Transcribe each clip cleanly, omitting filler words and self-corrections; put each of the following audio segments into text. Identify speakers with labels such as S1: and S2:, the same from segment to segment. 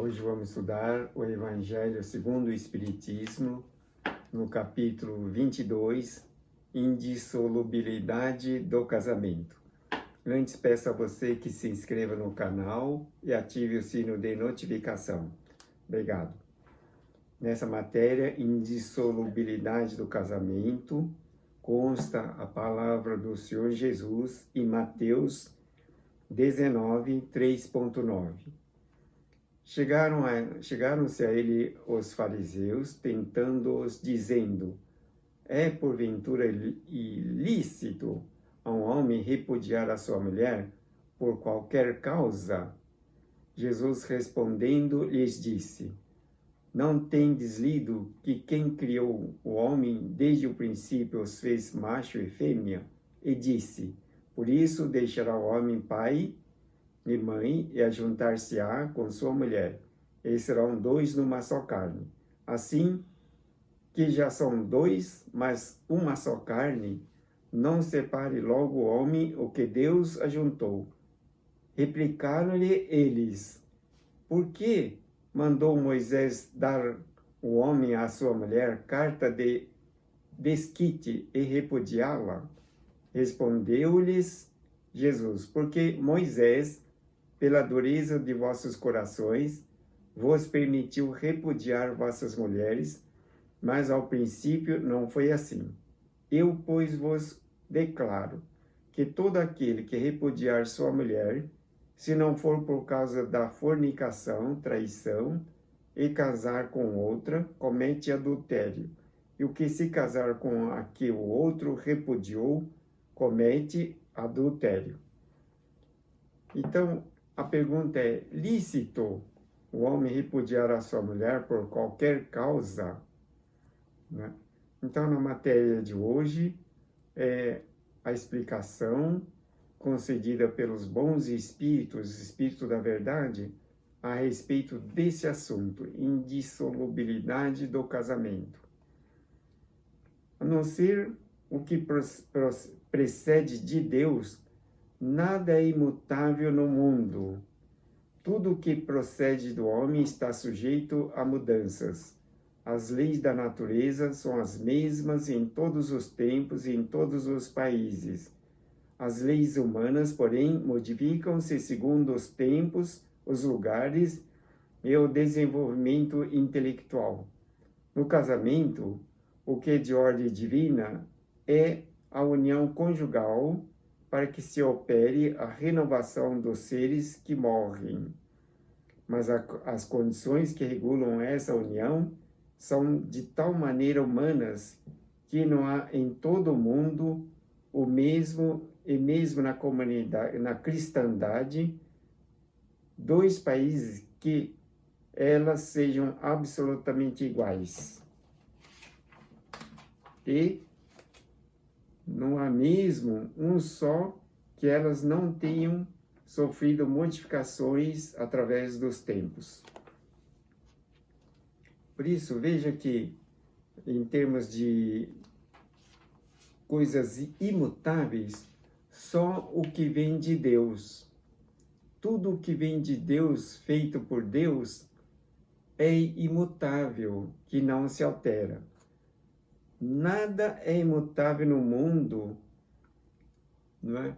S1: Hoje vamos estudar o Evangelho segundo o Espiritismo, no capítulo 22, Indissolubilidade do Casamento. Antes, peço a você que se inscreva no canal e ative o sino de notificação. Obrigado. Nessa matéria, Indissolubilidade do Casamento, consta a palavra do Senhor Jesus em Mateus 19, 3.9. Chegaram-se a ele os fariseus, tentando-os, dizendo: é porventura ilícito a um homem repudiar a sua mulher por qualquer causa? Jesus respondendo lhes disse: não tendes lido que quem criou o homem desde o princípio os fez macho e fêmea? E disse: por isso deixará o homem pai e mãe, e ajuntar-se-á com sua mulher, e serão dois numa só carne. Assim que já são dois, mas uma só carne, não separe logo o homem o que Deus ajuntou. Replicaram-lhe eles: por que mandou Moisés dar o homem à sua mulher carta de desquite e repudiá-la? Respondeu-lhes Jesus: porque Moisés, pela dureza de vossos corações, vos permitiu repudiar vossas mulheres, mas ao princípio não foi assim. Eu, pois, vos declaro que todo aquele que repudiar sua mulher, se não for por causa da fornicação, traição, e casar com outra, comete adultério. E o que se casar com a que o outro repudiou, comete adultério. Então, a pergunta é: lícito o homem repudiar a sua mulher por qualquer causa? Né? Então, na matéria de hoje, é a explicação concedida pelos bons espíritos, espírito da verdade, a respeito desse assunto, indissolubilidade do casamento. A não ser o que precede de Deus, nada é imutável no mundo. Tudo o que procede do homem está sujeito a mudanças. As leis da natureza são as mesmas em todos os tempos e em todos os países. As leis humanas, porém, modificam-se segundo os tempos, os lugares e o desenvolvimento intelectual. No casamento, o que é de ordem divina é a união conjugal, para que se opere a renovação dos seres que morrem. Mas as condições que regulam essa união são de tal maneira humanas que não há em todo o mundo o mesmo, e mesmo na comunidade, na cristandade, dois países que elas sejam absolutamente iguais. E não há mesmo um só que elas não tenham sofrido modificações através dos tempos. Por isso, veja que, em termos de coisas imutáveis, só o que vem de Deus. Tudo o que vem de Deus, feito por Deus, é imutável, que não se altera. Nada é imutável no mundo, não é?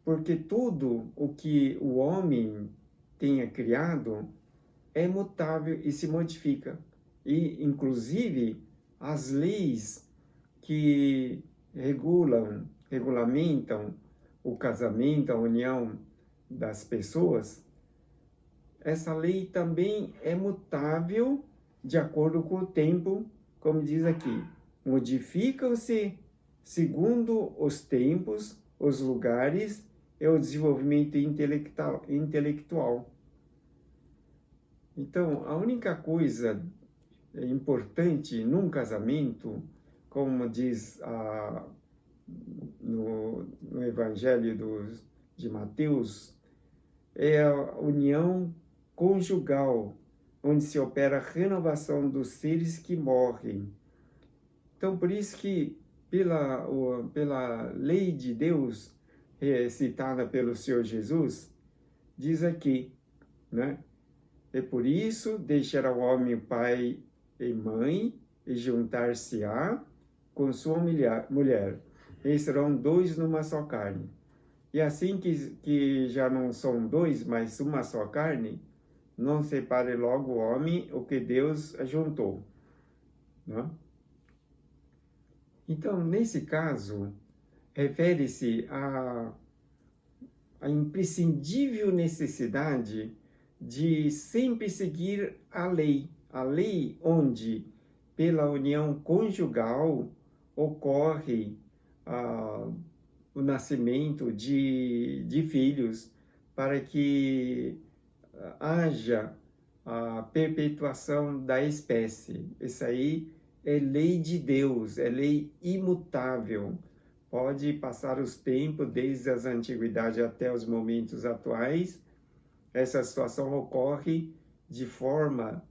S1: Porque tudo o que o homem tenha criado é mutável e se modifica. E, inclusive, as leis que regulamentam o casamento, a união das pessoas, essa lei também é mutável de acordo com o tempo, como diz aqui. Modificam-se segundo os tempos, os lugares e o desenvolvimento intelectual. Então, a única coisa importante num casamento, como diz no Evangelho de Mateus, é a união conjugal, onde se opera a renovação dos seres que morrem. Então, por isso que, pela lei de Deus, citada pelo Senhor Jesus, diz aqui, né? E por isso deixará o homem pai e mãe e juntar-se-á com sua mulher. E serão dois numa só carne. E assim que já não são dois, mas uma só carne, não separe logo o homem o que Deus ajuntou. Não? Então, nesse caso, refere-se à imprescindível necessidade de sempre seguir a lei onde, pela união conjugal, ocorre o nascimento de filhos, para que haja a perpetuação da espécie. Isso aí é lei de Deus, é lei imutável. Pode passar os tempos, desde as antiguidades até os momentos atuais, essa situação ocorre de forma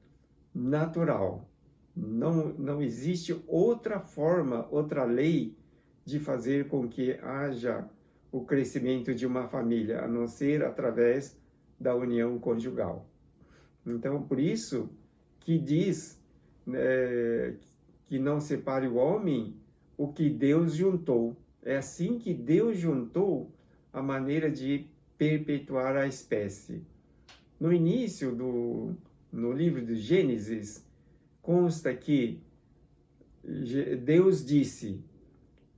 S1: natural. Não existe outra forma, outra lei de fazer com que haja o crescimento de uma família, a não ser através da união conjugal. Então, por isso que diz que não separe o homem o que Deus juntou. É assim que Deus juntou a maneira de perpetuar a espécie. No início no livro de Gênesis, consta que Deus disse: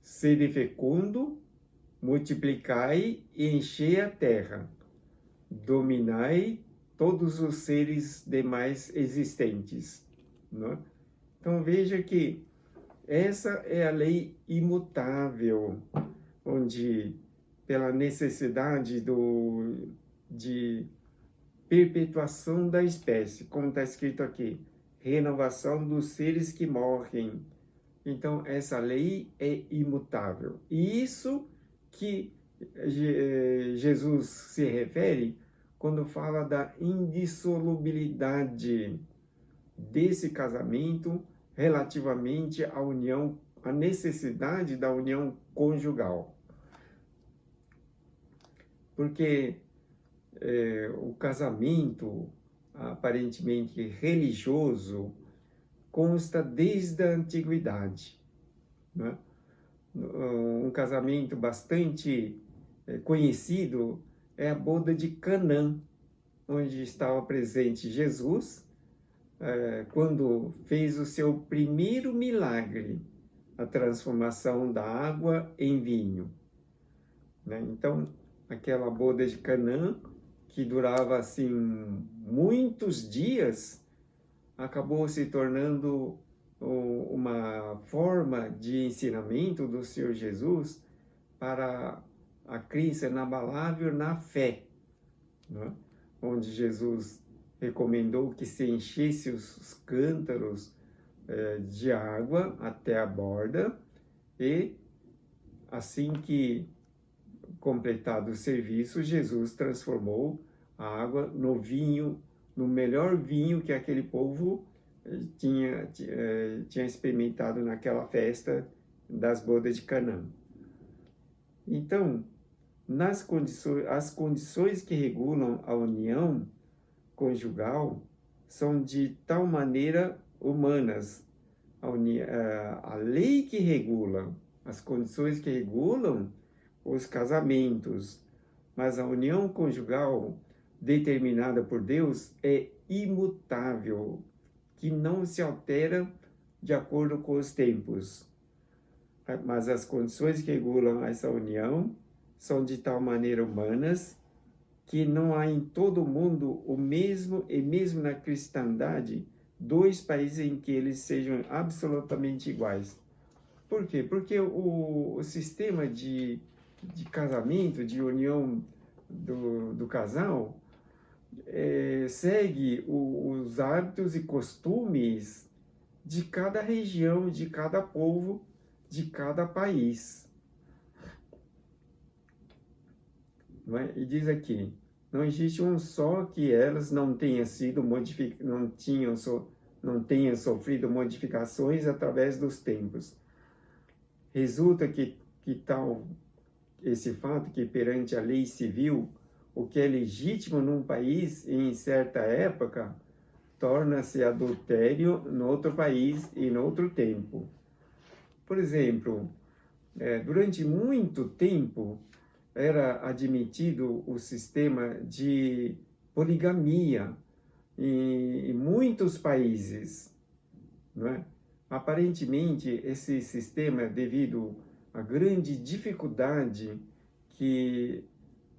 S1: sede fecundo, multiplicai e enchei a terra, dominai todos os seres demais existentes. Não é? Então veja que essa é a lei imutável, onde pela necessidade de perpetuação da espécie, como está escrito aqui, renovação dos seres que morrem. Então, essa lei é imutável. E isso que Jesus se refere quando fala da indissolubilidade desse casamento relativamente à união, à necessidade da união conjugal. Porque o casamento, aparentemente religioso, consta desde a antiguidade. Né? Um casamento bastante conhecido é a boda de Canaã, onde estava presente Jesus, quando fez o seu primeiro milagre, a transformação da água em vinho. Né? Então, aquela boda de Canaã, que durava assim muitos dias, acabou se tornando uma forma de ensinamento do Senhor Jesus para a crença inabalável na fé, né? Onde Jesus recomendou que se enchesse os cântaros de água até a borda, e assim que completado o serviço, Jesus transformou a água no vinho, no melhor vinho que aquele povo tinha experimentado naquela festa das bodas de Canaã. Então, as condições que regulam a união conjugal são de tal maneira humanas. A lei que regula, as condições que regulam os casamentos, mas a união conjugal determinada por Deus é imutável, que não se altera de acordo com os tempos. Mas as condições que regulam essa união são de tal maneira humanas que não há em todo o mundo o mesmo, e mesmo na cristandade, dois países em que eles sejam absolutamente iguais. Por quê? Porque o sistema de casamento, de união do casal, segue os hábitos e costumes de cada região, de cada povo, de cada país. Não é? E diz aqui, não existe um só que elas não tenham sido não tenham sofrido modificações através dos tempos. Resulta que tal esse fato que perante a lei civil o que é legítimo num país em certa época torna-se adultério no outro país e no outro tempo. Por exemplo, durante muito tempo era admitido o sistema de poligamia em muitos países, não é? Aparentemente, esse sistema, devido à grande dificuldade que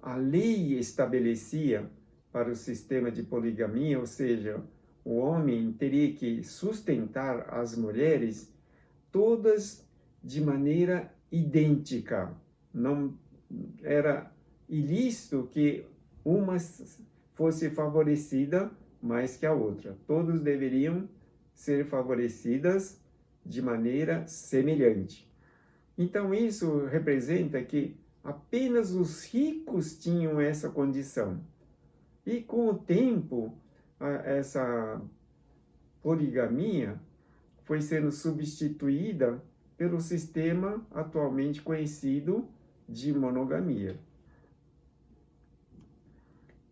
S1: a lei estabelecia para o sistema de poligamia, ou seja, o homem teria que sustentar as mulheres todas de maneira idêntica. Não era ilícito que uma fosse favorecida mais que a outra. Todos deveriam ser favorecidas de maneira semelhante. Então, isso representa que apenas os ricos tinham essa condição. E com o tempo, essa poligamia foi sendo substituída pelo sistema atualmente conhecido de monogamia.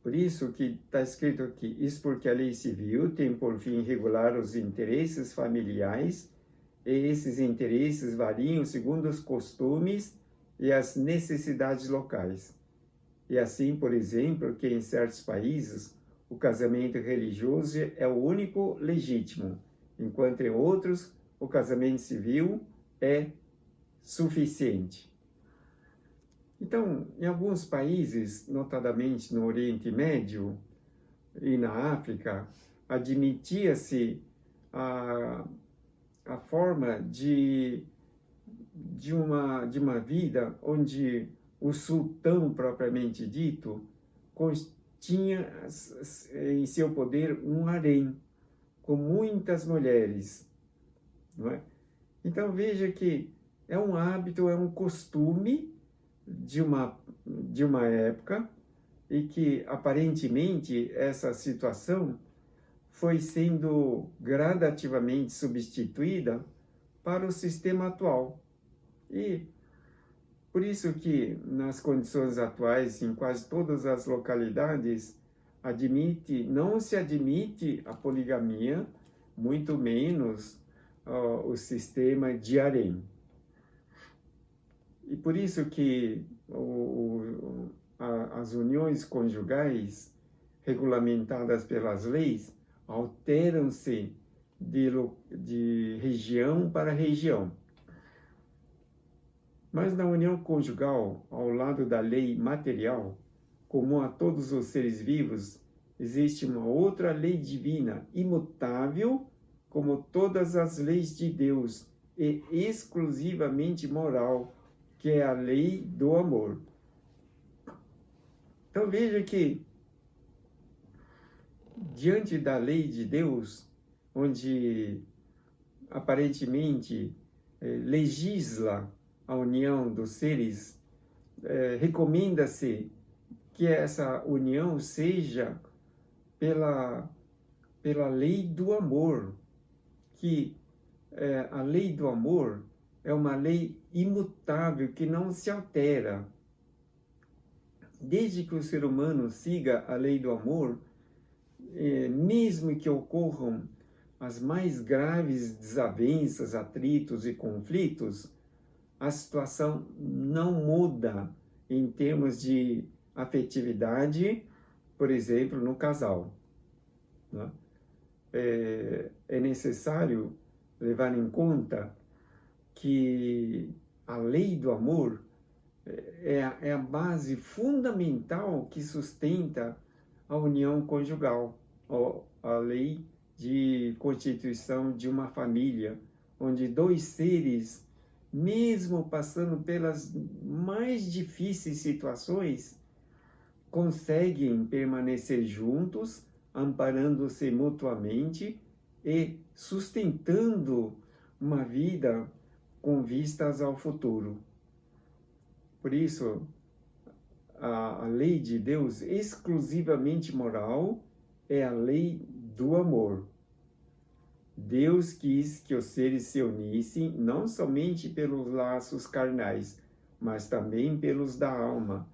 S1: Por isso que está escrito aqui, isso porque a lei civil tem por fim regular os interesses familiares, e esses interesses variam segundo os costumes e as necessidades locais. E assim, por exemplo, que em certos países o casamento religioso é o único legítimo, enquanto em outros o casamento civil é suficiente. Então, em alguns países, notadamente no Oriente Médio e na África, admitia-se a forma de uma vida onde o sultão, propriamente dito, tinha em seu poder um harém com muitas mulheres, não é? Então veja que é um hábito, é um costume de uma época e que aparentemente essa situação foi sendo gradativamente substituída para o sistema atual. E por isso que nas condições atuais, em quase todas as localidades, não se admite a poligamia, muito menos o sistema de harém. E por isso que as uniões conjugais regulamentadas pelas leis alteram-se de região para região. Mas na união conjugal, ao lado da lei material, comum a todos os seres vivos, existe uma outra lei divina, imutável, como todas as leis de Deus, e exclusivamente moral, que é a lei do amor. Então veja que, diante da lei de Deus, onde aparentemente legisla a união dos seres, recomenda-se que essa união seja pela lei do amor, que a lei do amor é uma lei imutável, que não se altera. Desde que o ser humano siga a lei do amor, mesmo que ocorram as mais graves desavenças, atritos e conflitos, a situação não muda em termos de afetividade, por exemplo, no casal, né? É necessário levar em conta que a lei do amor é a base fundamental que sustenta a união conjugal, ou a lei de constituição de uma família, onde dois seres, mesmo passando pelas mais difíceis situações, conseguem permanecer juntos, amparando-se mutuamente e sustentando uma vida com vistas ao futuro. Por isso, a lei de Deus, exclusivamente moral, é a lei do amor. Deus quis que os seres se unissem não somente pelos laços carnais, mas também pelos da alma,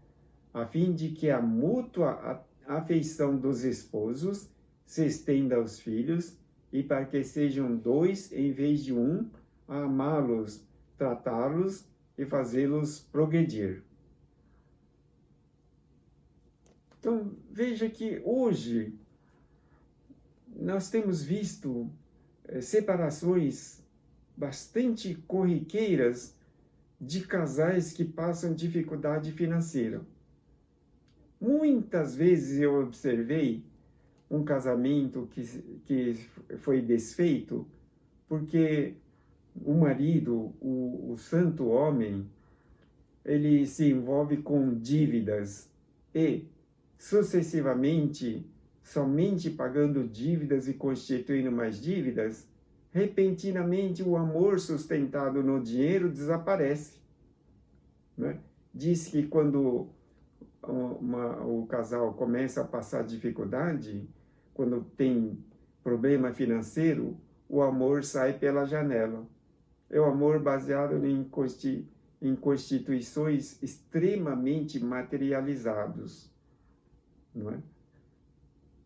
S1: a fim de que a mútua afeição dos esposos se estenda aos filhos, e para que sejam dois em vez de um, a amá-los, tratá-los e fazê-los progredir. Então, veja que hoje nós temos visto separações bastante corriqueiras de casais que passam dificuldade financeira. Muitas vezes eu observei um casamento que foi desfeito porque o marido, o santo homem, ele se envolve com dívidas e, sucessivamente, somente pagando dívidas e constituindo mais dívidas, repentinamente o amor sustentado no dinheiro desaparece. Né? Diz que quando o casal começa a passar dificuldade, quando tem problema financeiro, o amor sai pela janela. É o amor baseado em constituições extremamente materializados. Não é?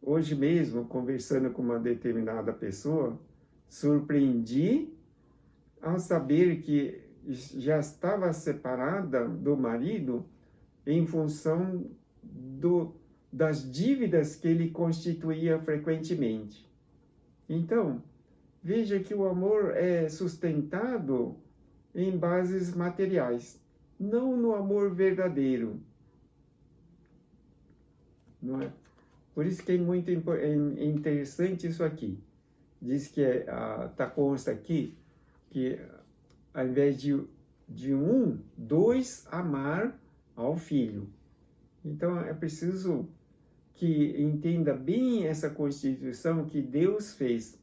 S1: Hoje mesmo, conversando com uma determinada pessoa, surpreendi ao saber que já estava separada do marido em função das dívidas que ele constituía frequentemente. Então, veja que o amor é sustentado em bases materiais, não no amor verdadeiro. Não é? Por isso que é muito interessante isso aqui. Diz que consta aqui que ao invés de dois amar ao filho. Então é preciso que entenda bem essa constituição que Deus fez.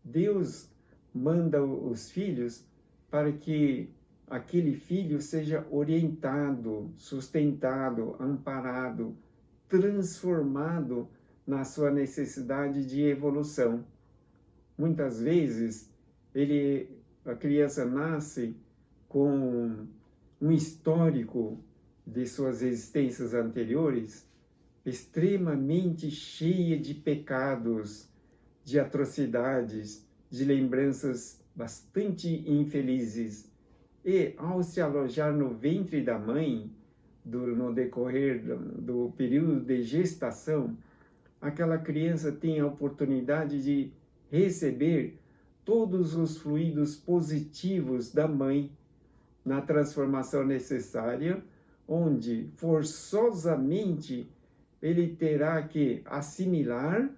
S1: Deus manda os filhos para que aquele filho seja orientado, sustentado, amparado, transformado na sua necessidade de evolução. Muitas vezes a criança nasce com um histórico de suas existências anteriores extremamente cheia de pecados, de atrocidades, de lembranças bastante infelizes. E ao se alojar no ventre da mãe, no decorrer do período de gestação, aquela criança tem a oportunidade de receber todos os fluidos positivos da mãe na transformação necessária, onde forçosamente ele terá que assimilar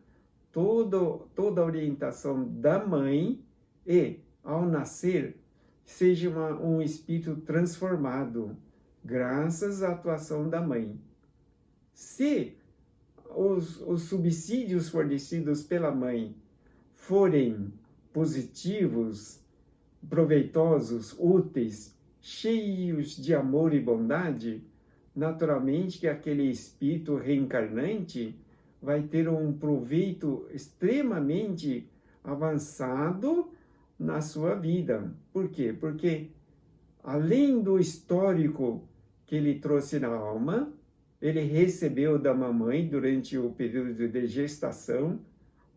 S1: toda a orientação da mãe e, ao nascer, seja um espírito transformado, graças à atuação da mãe. Se os subsídios fornecidos pela mãe forem positivos, proveitosos, úteis, cheios de amor e bondade, naturalmente que aquele espírito reencarnante vai ter um proveito extremamente avançado na sua vida. Por quê? Porque além do histórico que ele trouxe na alma, ele recebeu da mamãe durante o período de gestação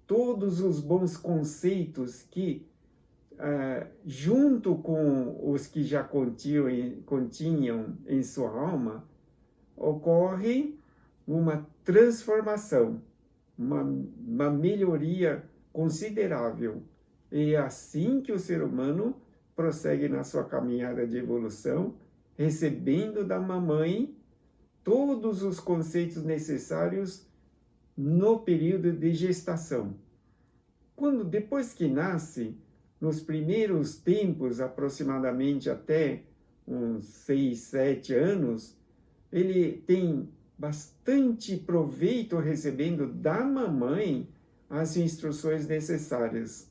S1: todos os bons conceitos que, junto com os que já continham em sua alma, ocorre uma transformação, uma melhoria considerável. E é assim que o ser humano prossegue na sua caminhada de evolução, recebendo da mamãe todos os conceitos necessários no período de gestação. Depois que nasce, nos primeiros tempos, aproximadamente até uns 6, 7 anos, ele tem bastante proveito recebendo da mamãe as instruções necessárias.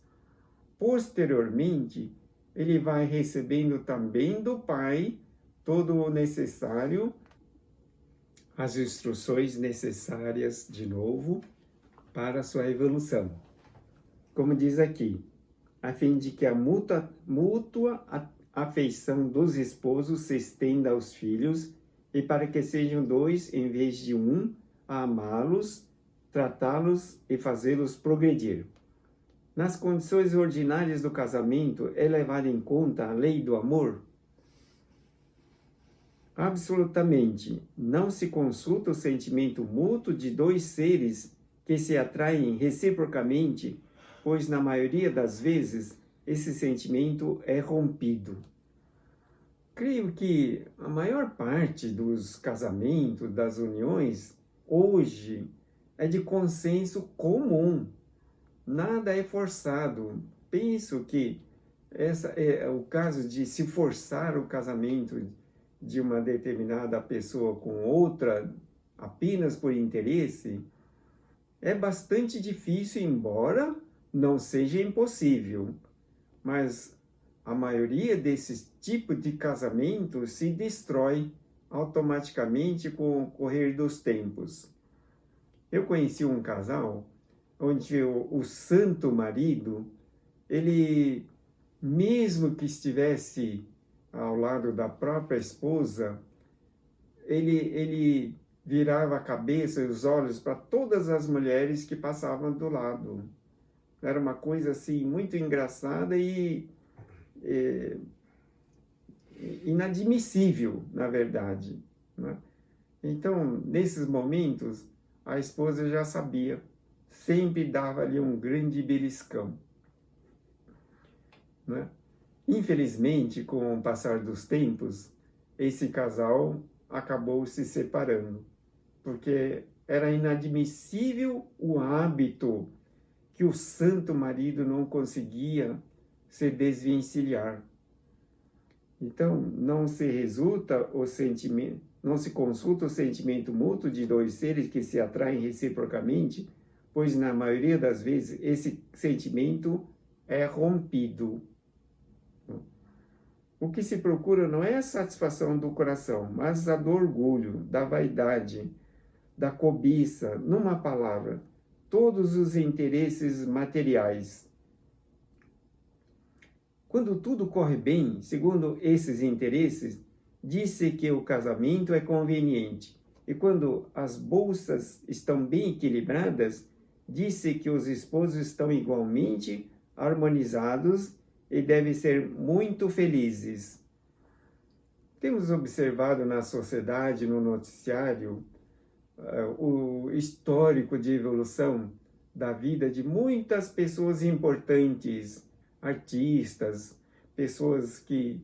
S1: Posteriormente, ele vai recebendo também do pai todo o necessário, as instruções necessárias, de novo, para a sua evolução. Como diz aqui, a fim de que a mútua afeição dos esposos se estenda aos filhos, e para que sejam dois em vez de um, a amá-los, tratá-los e fazê-los progredir. Nas condições ordinárias do casamento, é levada em conta a lei do amor? Absolutamente. Não se consulta o sentimento mútuo de dois seres que se atraem reciprocamente, pois na maioria das vezes esse sentimento é rompido. Creio que a maior parte dos casamentos, das uniões, hoje é de consenso comum. Nada é forçado. Penso que esse é o caso de se forçar o casamento de uma determinada pessoa com outra apenas por interesse é bastante difícil, embora não seja impossível. Mas a maioria desses tipos de casamento se destrói automaticamente com o correr dos tempos. Eu conheci um casal onde o santo marido, ele, mesmo que estivesse ao lado da própria esposa, ele virava a cabeça e os olhos para todas as mulheres que passavam do lado. Era uma coisa assim muito engraçada e inadmissível, na verdade, né? Então, nesses momentos, a esposa já sabia, sempre dava ali um grande beliscão, né? Infelizmente, com o passar dos tempos, esse casal acabou se separando, porque era inadmissível o hábito que o santo marido não conseguia se desvencilhar. Então, não se consulta o sentimento mútuo de dois seres que se atraem reciprocamente, pois na maioria das vezes esse sentimento é rompido. O que se procura não é a satisfação do coração, mas a do orgulho, da vaidade, da cobiça, numa palavra, todos os interesses materiais. Quando tudo corre bem, segundo esses interesses, diz-se que o casamento é conveniente. E quando as bolsas estão bem equilibradas, diz-se que os esposos estão igualmente harmonizados e devem ser muito felizes. Temos observado na sociedade, no noticiário, o histórico de evolução da vida de muitas pessoas importantes, artistas, pessoas que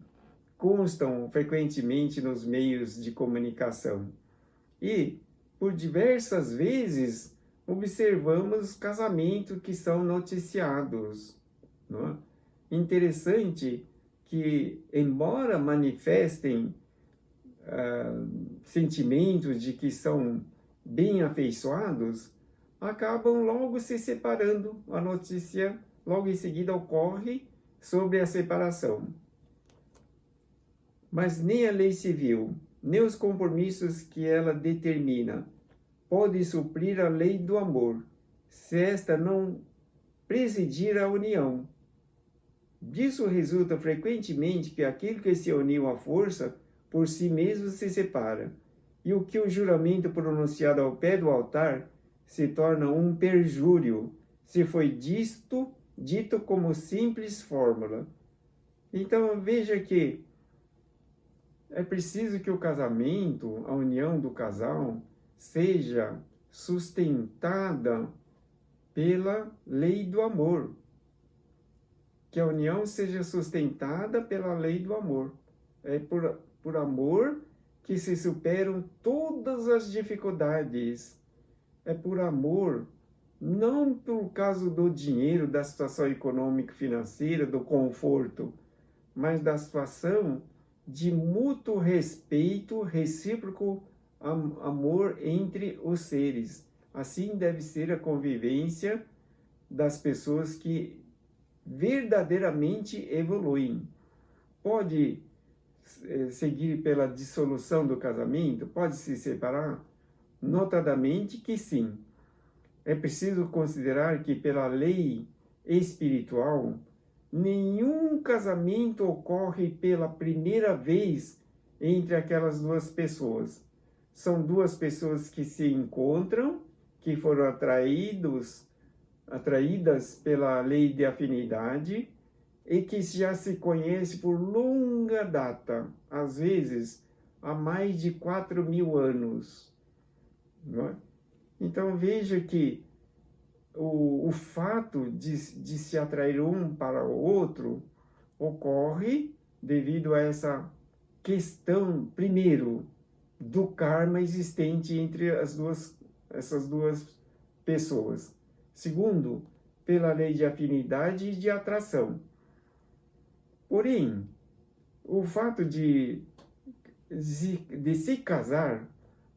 S1: constam frequentemente nos meios de comunicação. E, por diversas vezes, observamos casamentos que são noticiados, não é? Interessante que, embora manifestem sentimentos de que são bem afeiçoados, acabam logo se separando. A notícia logo em seguida ocorre sobre a separação. Mas nem a lei civil, nem os compromissos que ela determina pode suprir a lei do amor, se esta não presidir a união. Disso resulta frequentemente que aquele que se uniu à força, por si mesmo se separa, e o que o juramento pronunciado ao pé do altar se torna um perjúrio, se foi dito como simples fórmula. Então veja que é preciso que o casamento, a união do casal, seja sustentada pela lei do amor. Que a união seja sustentada pela lei do amor. É por amor que se superam todas as dificuldades. É por amor, não por causa do dinheiro, da situação econômica e financeira, do conforto, mas da situação de mútuo respeito, recíproco amor entre os seres. Assim deve ser a convivência das pessoas que verdadeiramente evoluem. Pode seguir pela dissolução do casamento? Pode se separar? Notadamente que sim. É preciso considerar que, pela lei espiritual, nenhum casamento ocorre pela primeira vez entre aquelas duas pessoas. São duas pessoas que se encontram, que foram atraídas pela lei de afinidade e que já se conhece por longa data, às vezes há mais de 4.000 anos. Não é? Então veja que o fato de se atrair um para o outro ocorre devido a essa questão, primeiro, do karma existente entre essas duas pessoas. Segundo, pela lei de afinidade e de atração. Porém, o fato de se casar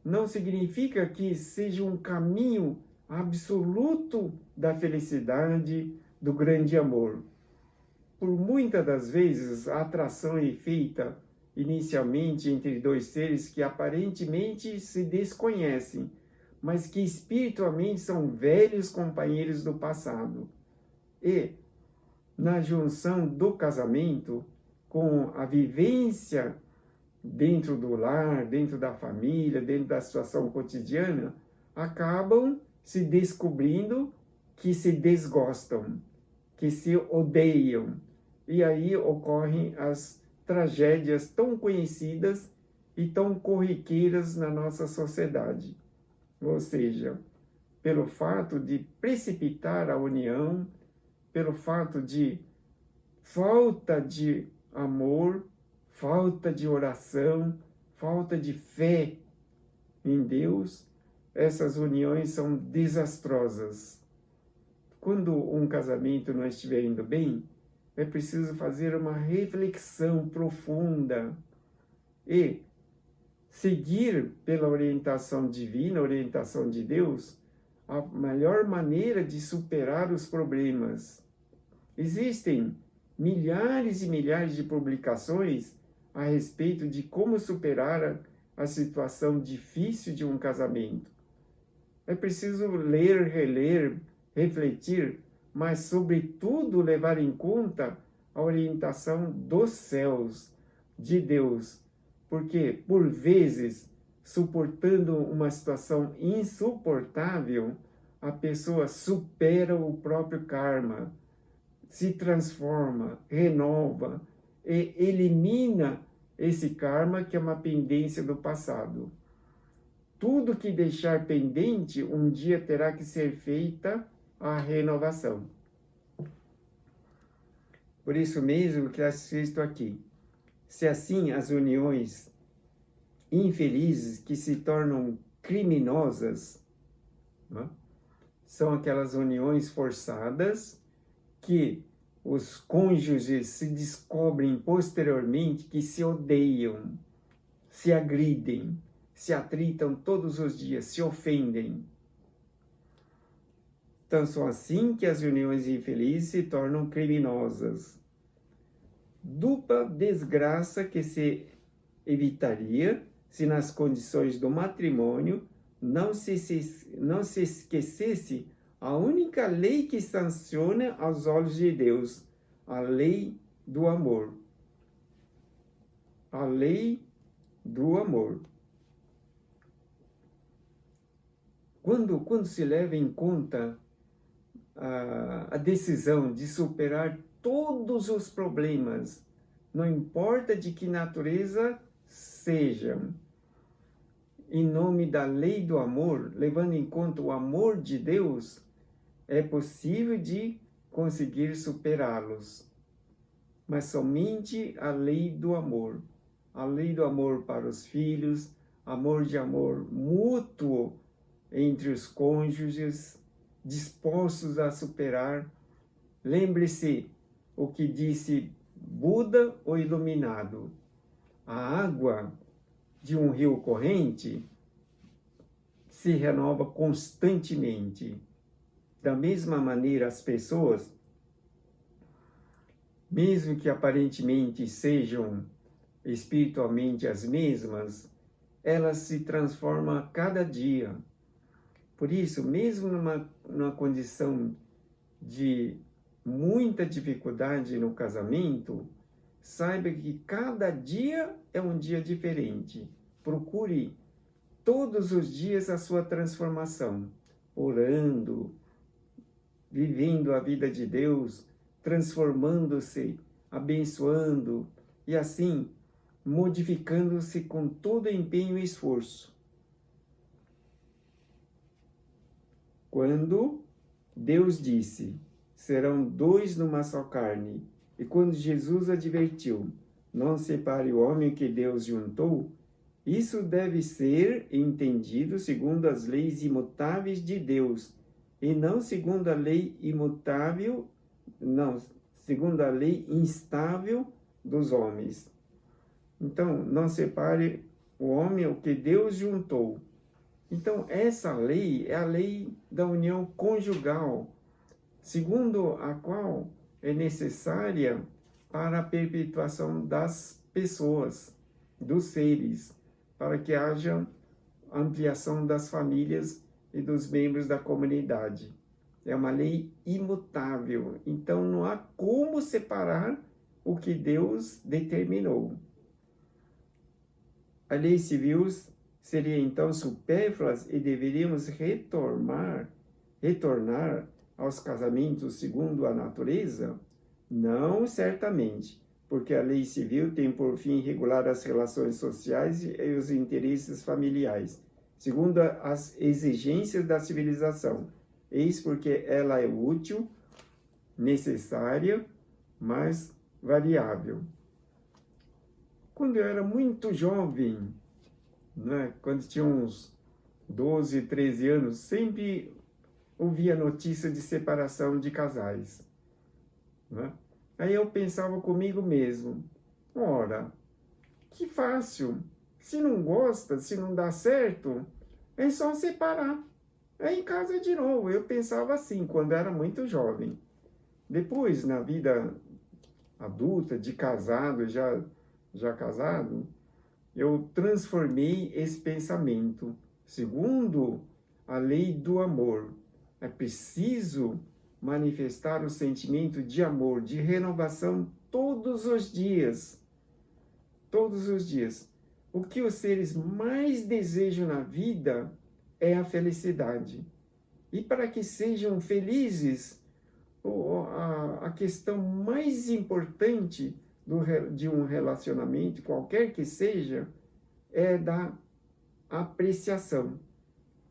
S1: não significa que seja um caminho absoluto da felicidade, do grande amor. Por muitas das vezes, a atração é feita inicialmente entre dois seres que aparentemente se desconhecem, mas que espiritualmente são velhos companheiros do passado. E, na junção do casamento, com a vivência dentro do lar, dentro da família, dentro da situação cotidiana, acabam se descobrindo que se desgostam, que se odeiam. E aí ocorrem as tragédias tão conhecidas e tão corriqueiras na nossa sociedade. Ou seja, pelo fato de precipitar a união, pelo fato de falta de amor, falta de oração, falta de fé em Deus, essas uniões são desastrosas. Quando um casamento não estiver indo bem, é preciso fazer uma reflexão profunda e seguir pela orientação divina, orientação de Deus, a melhor maneira de superar os problemas. Existem milhares e milhares de publicações a respeito de como superar a situação difícil de um casamento. É preciso ler, reler, refletir, mas, sobretudo, levar em conta a orientação dos céus, de Deus, porque, por vezes, suportando uma situação insuportável, a pessoa supera o próprio karma, se transforma, renova e elimina esse karma que é uma pendência do passado. Tudo que deixar pendente, um dia terá que ser feita a renovação. Por isso mesmo que está escrito aqui, se assim as uniões infelizes que se tornam criminosas, né, são aquelas uniões forçadas que os cônjuges se descobrem posteriormente que se odeiam, se agridem, se atritam todos os dias, se ofendem. Então, são assim que as uniões infelizes se tornam criminosas. Dupla desgraça que se evitaria se nas condições do matrimônio não se esquecesse a única lei que sanciona aos olhos de Deus, a lei do amor. A lei do amor. Quando se leva em conta a decisão de superar todos os problemas, não importa de que natureza sejam, em nome da lei do amor, levando em conta o amor de Deus, é possível de conseguir superá-los. Mas somente a lei do amor para os filhos, amor mútuo entre os cônjuges, dispostos a superar. Lembre-se o que disse Buda, o iluminado. A água de um rio corrente se renova constantemente. Da mesma maneira, as pessoas, mesmo que aparentemente sejam espiritualmente as mesmas, elas se transformam a cada dia. Por isso, mesmo numa condição de muita dificuldade no casamento, saiba que cada dia é um dia diferente. Procure todos os dias a sua transformação, orando, vivendo a vida de Deus, transformando-se, abençoando e assim modificando-se com todo empenho e esforço. Quando Deus disse, serão dois numa só carne, e quando Jesus advertiu, não separe o homem que Deus juntou, isso deve ser entendido segundo as leis imutáveis de Deus, e não segundo a lei imutável, não, segundo a lei instável dos homens. Então, não separe o homem o que Deus juntou. Então, essa lei é a lei da união conjugal, segundo a qual é necessária para a perpetuação das pessoas, dos seres, para que haja ampliação das famílias e dos membros da comunidade. É uma lei imutável, então não há como separar o que Deus determinou. A lei civil seria então supérflua e deveríamos retornar aos casamentos segundo a natureza? Não, certamente, porque a lei civil tem por fim regular as relações sociais e os interesses familiares, segundo as exigências da civilização. Eis porque ela é útil, necessária, mas variável. Quando eu era muito jovem, né, quando tinha uns 12, 13 anos, sempre ouvia notícia de separação de casais. Né? Aí eu pensava comigo mesmo, ora, que fácil, se não gosta, se não dá certo, é só separar, é em casa de novo. Eu pensava assim, quando era muito jovem. Depois, na vida adulta, de casado, já casado, eu transformei esse pensamento segundo a lei do amor. É preciso manifestar o sentimento de amor, de renovação todos os dias. Todos os dias. O que os seres mais desejam na vida é a felicidade. E para que sejam felizes, a questão mais importante de um relacionamento, qualquer que seja, é da apreciação.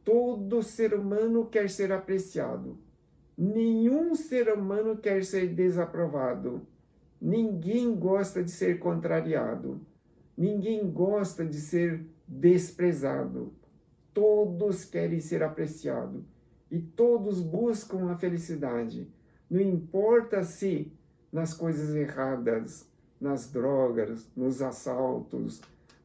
S1: Todo ser humano quer ser apreciado. Nenhum ser humano quer ser desaprovado. Ninguém gosta de ser contrariado. Ninguém gosta de ser desprezado. Todos querem ser apreciados. E todos buscam a felicidade. Não importa se nas coisas erradas, nas drogas, nos assaltos,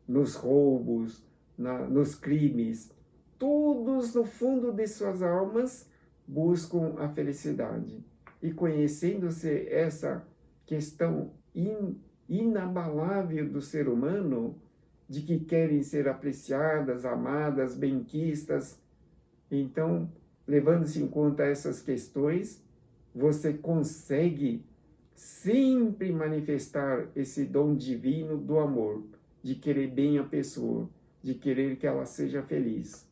S1: nos roubos, nos crimes. Todos, no fundo de suas almas, buscam a felicidade. E conhecendo-se essa questão inabalável do ser humano, de que querem ser apreciadas, amadas, benquistas, então, levando-se em conta essas questões, você consegue sempre manifestar esse dom divino do amor, de querer bem a pessoa, de querer que ela seja feliz.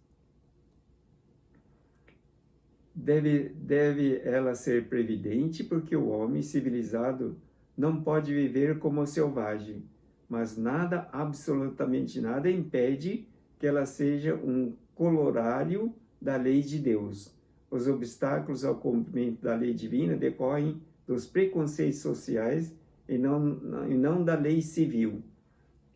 S1: Deve ela ser previdente, porque o homem civilizado não pode viver como selvagem, mas nada, absolutamente nada, impede que ela seja um corolário da lei de Deus. Os obstáculos ao cumprimento da lei divina decorrem dos preconceitos sociais e não da lei civil.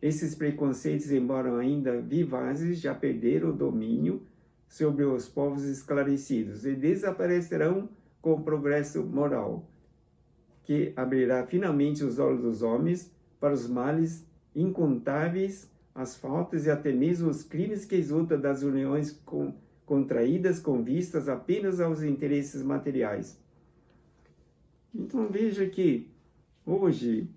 S1: Esses preconceitos, embora ainda vivazes, já perderam o domínio sobre os povos esclarecidos e desaparecerão com o progresso moral, que abrirá finalmente os olhos dos homens para os males incontáveis, as faltas e até mesmo os crimes que resultam das uniões contraídas com vistas apenas aos interesses materiais. Então veja que hoje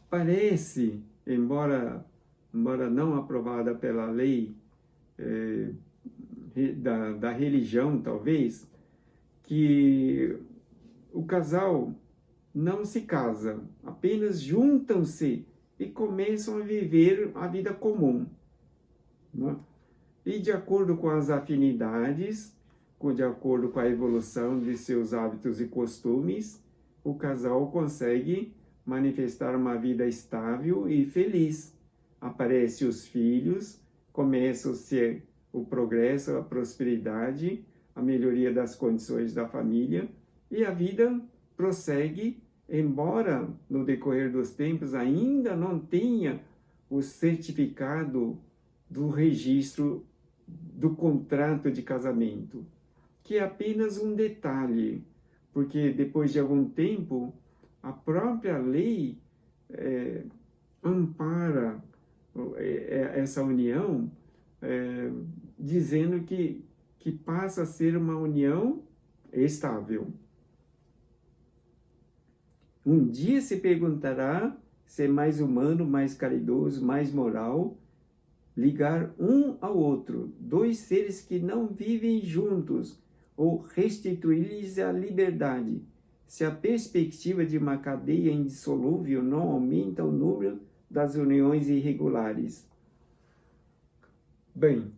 S1: parece, embora não aprovada pela lei da religião, talvez, que o casal não se casam, apenas juntam-se e começam a viver a vida comum, né? E de acordo com as afinidades, de acordo com a evolução de seus hábitos e costumes, o casal consegue manifestar uma vida estável e feliz. Aparecem os filhos, começa-se o progresso, a prosperidade, a melhoria das condições da família e a vida prossegue, embora no decorrer dos tempos ainda não tenha o certificado do registro do contrato de casamento, que é apenas um detalhe, porque depois de algum tempo a própria lei ampara essa união, dizendo que passa a ser uma união estável. Um dia se perguntará se é mais humano, mais caridoso, mais moral ligar um ao outro, dois seres que não vivem juntos, ou restituir-lhes a liberdade, se a perspectiva de uma cadeia indissolúvel não aumenta o número das uniões irregulares. Bem,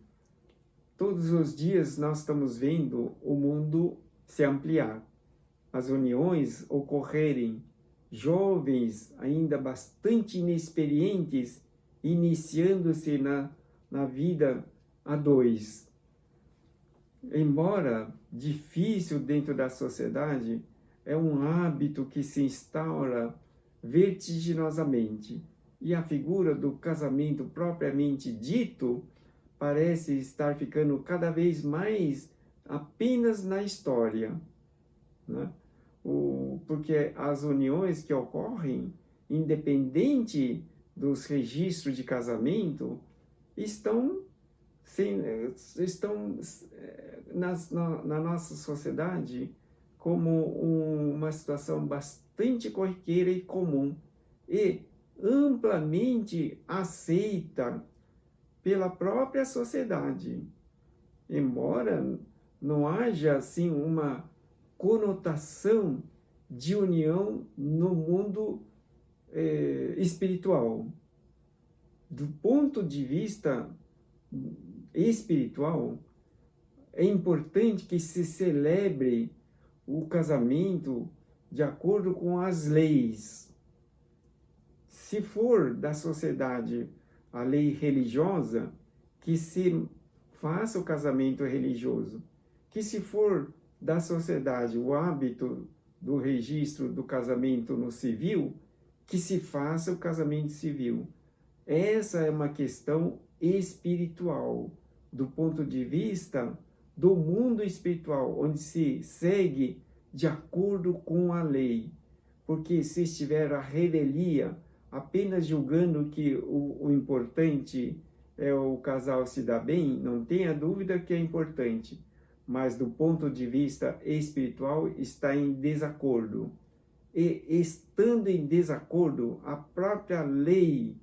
S1: todos os dias nós estamos vendo o mundo se ampliar, as uniões ocorrerem, jovens ainda bastante inexperientes, iniciando-se na vida a dois. Embora difícil dentro da sociedade, é um hábito que se instaura vertiginosamente, e a figura do casamento propriamente dito parece estar ficando cada vez mais apenas na história, né? Porque as uniões que ocorrem, independente dos registros de casamento, estão na nossa sociedade como uma situação bastante corriqueira e comum e amplamente aceita pela própria sociedade, embora não haja assim uma conotação de união no mundo espiritual. Do ponto de vista espiritual, é importante que se celebre o casamento de acordo com as leis. Se for da sociedade a lei religiosa, que se faça o casamento religioso. Que se for da sociedade o hábito do registro do casamento no civil, que se faça o casamento civil. Essa é uma questão espiritual, do ponto de vista do mundo espiritual, onde se segue de acordo com a lei. Porque se estiver a revelia, apenas julgando que o importante é o casal se dar bem, não tenha dúvida que é importante, mas do ponto de vista espiritual está em desacordo. E estando em desacordo, a própria lei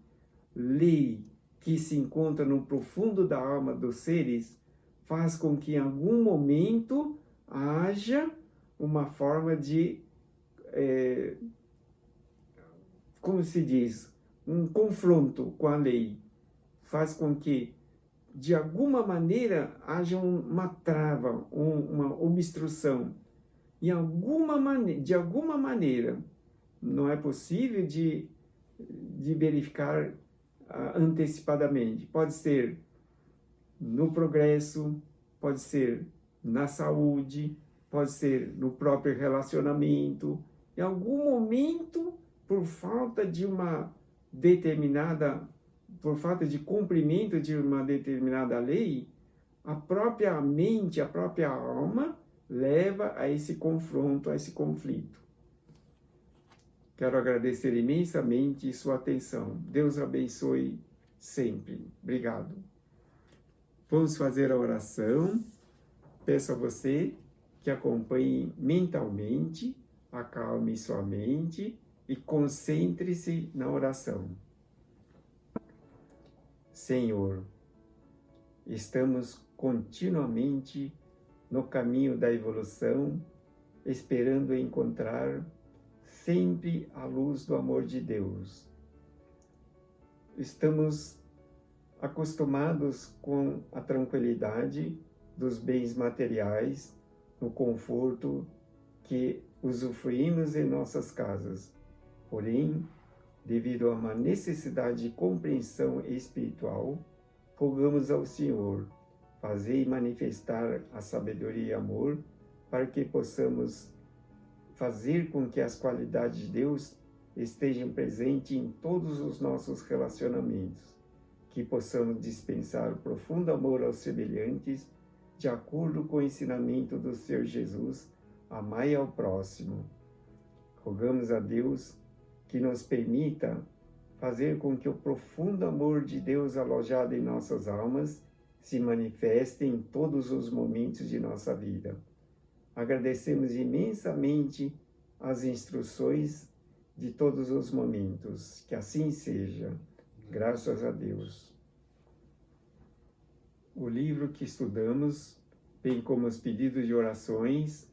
S1: que se encontra no profundo da alma dos seres, faz com que em algum momento haja uma forma de, como se diz, um confronto com a lei. Faz com que, de alguma maneira, haja uma trava, uma obstrução. De alguma maneira, não é possível de verificar antecipadamente. Pode ser no progresso, pode ser na saúde, pode ser no próprio relacionamento. Em algum momento, por falta de cumprimento de uma determinada lei, a própria mente, a própria alma leva a esse confronto, a esse conflito. Quero agradecer imensamente sua atenção. Deus abençoe sempre. Obrigado. Vamos fazer a oração. Peço a você que acompanhe mentalmente, acalme sua mente e concentre-se na oração. Senhor, estamos continuamente no caminho da evolução, esperando encontrar sempre à luz do amor de Deus. Estamos acostumados com a tranquilidade dos bens materiais, no conforto que usufruímos em nossas casas. Porém, devido a uma necessidade de compreensão espiritual, rogamos ao Senhor, fazei manifestar a sabedoria e amor, para que possamos fazer com que as qualidades de Deus estejam presentes em todos os nossos relacionamentos, que possamos dispensar o profundo amor aos semelhantes, de acordo com o ensinamento do Senhor Jesus, amai ao próximo. Rogamos a Deus que nos permita fazer com que o profundo amor de Deus alojado em nossas almas se manifeste em todos os momentos de nossa vida. Agradecemos imensamente as instruções de todos os momentos. Que assim seja. Graças a Deus. O livro que estudamos, bem como os pedidos de orações,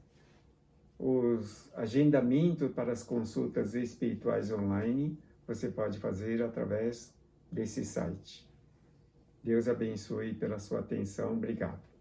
S1: os agendamentos para as consultas espirituais online, você pode fazer através desse site. Deus abençoe pela sua atenção. Obrigado.